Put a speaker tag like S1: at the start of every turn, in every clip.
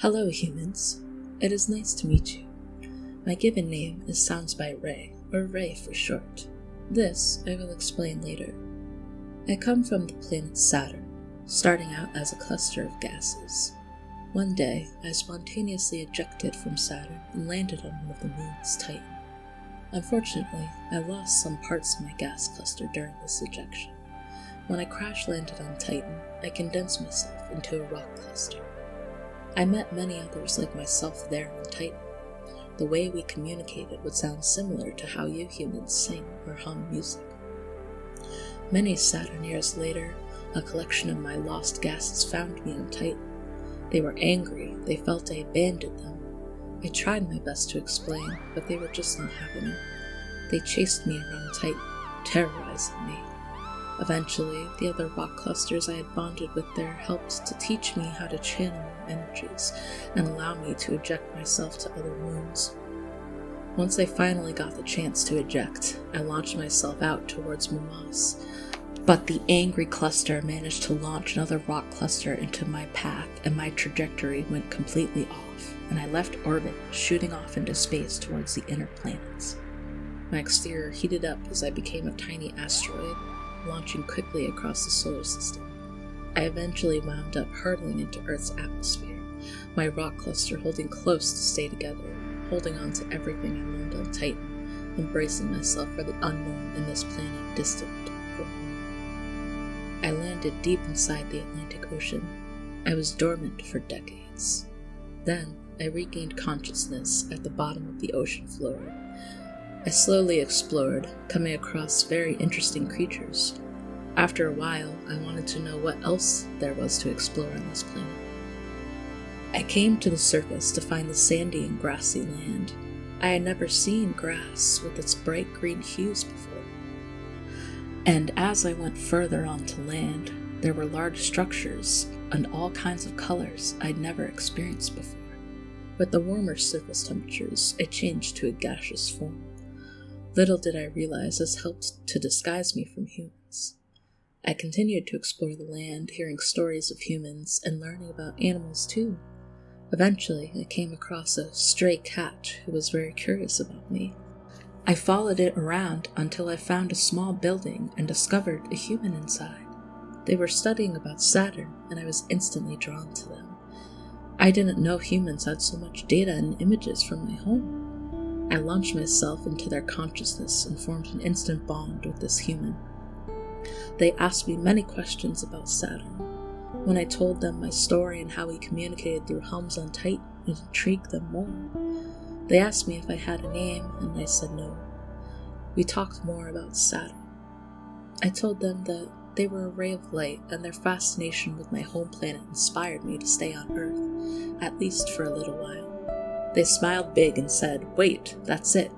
S1: Hello, humans. It is nice to meet you. My given name is SoundsbyRay, or Ray for short. This I will explain later. I come from the planet Saturn, starting out as a cluster of gases. One day, I spontaneously ejected from Saturn and landed on one of the moons, Titan. Unfortunately, I lost some parts of my gas cluster during this ejection. When I crash-landed on Titan, I condensed myself into a rock cluster. I met many others like myself there on Titan. The way we communicated would sound similar to how you humans sing or hum music. Many Saturn years later, a collection of my lost gases found me on Titan. They were angry, they felt I abandoned them. I tried my best to explain, but they were just not having it. They chased me around Titan, terrorizing me. Eventually, the other rock clusters I had bonded with there helped to teach me how to channel my energies and allow me to eject myself to other moons. Once I finally got the chance to eject, I launched myself out towards Mummas, but the angry cluster managed to launch another rock cluster into my path, and my trajectory went completely off, and I left orbit, shooting off into space towards the inner planets. My exterior heated up as I became a tiny asteroid, launching quickly across the solar system. I eventually wound up hurtling into Earth's atmosphere, my rock cluster holding close to stay together, holding on to everything I learned on Titan, embracing myself for the unknown in this planet distant from home. I landed deep inside the Atlantic Ocean. I was dormant for decades. Then, I regained consciousness at the bottom of the ocean floor. I slowly explored, coming across very interesting creatures. After a while, I wanted to know what else there was to explore on this planet. I came to the surface to find the sandy and grassy land. I had never seen grass with its bright green hues before. And as I went further onto land, there were large structures and all kinds of colors I'd never experienced before. With the warmer surface temperatures, I changed to a gaseous form. Little did I realize this helped to disguise me from humans. I continued to explore the land, hearing stories of humans and learning about animals too. Eventually, I came across a stray cat who was very curious about me. I followed it around until I found a small building and discovered a human inside. They were studying about Saturn, and I was instantly drawn to them. I didn't know humans had so much data and images from my home. I launched myself into their consciousness and formed an instant bond with this human. They asked me many questions about Saturn. When I told them my story and how we communicated through hums on Titan, it intrigued them more. They asked me if I had a name, and I said no. We talked more about Saturn. I told them that they were a ray of light, and their fascination with my home planet inspired me to stay on Earth, at least for a little while. They smiled big and said, "Wait, that's it.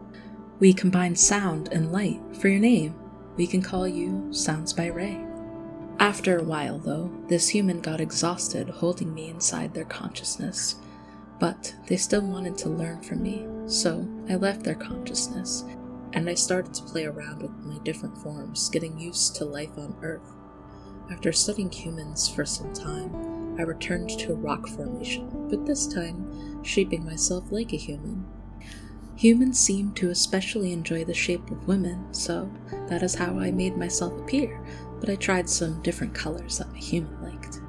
S1: We combine sound and light for your name. We can call you SoundsbyRay." After a while, though, this human got exhausted holding me inside their consciousness. But they still wanted to learn from me, so I left their consciousness, and I started to play around with my different forms, getting used to life on Earth. After studying humans for some time, I returned to a rock formation, but this time shaping myself like a human. Humans seem to especially enjoy the shape of women, so that is how I made myself appear, but I tried some different colors that my human liked.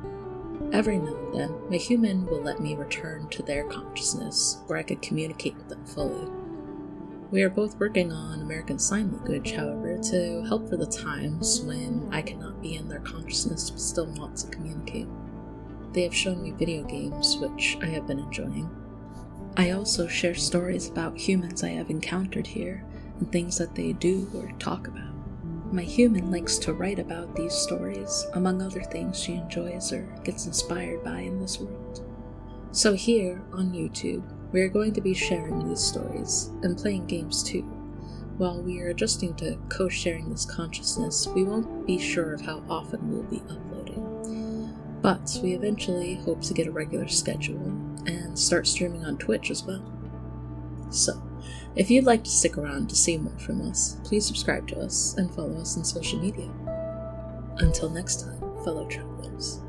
S1: Every now and then, my human will let me return to their consciousness, where I could communicate with them fully. We are both working on American Sign Language, however, to help for the times when I cannot be in their consciousness but still want to communicate. They have shown me video games, which I have been enjoying. I also share stories about humans I have encountered here, and things that they do or talk about. My human likes to write about these stories, among other things she enjoys or gets inspired by in this world. So here, on YouTube, we are going to be sharing these stories, and playing games too. While we are adjusting to co-sharing this consciousness, we won't be sure of how often we'll be uploading. But we eventually hope to get a regular schedule and start streaming on Twitch as well. So, if you'd like to stick around to see more from us, please subscribe to us and follow us on social media. Until next time, fellow travelers.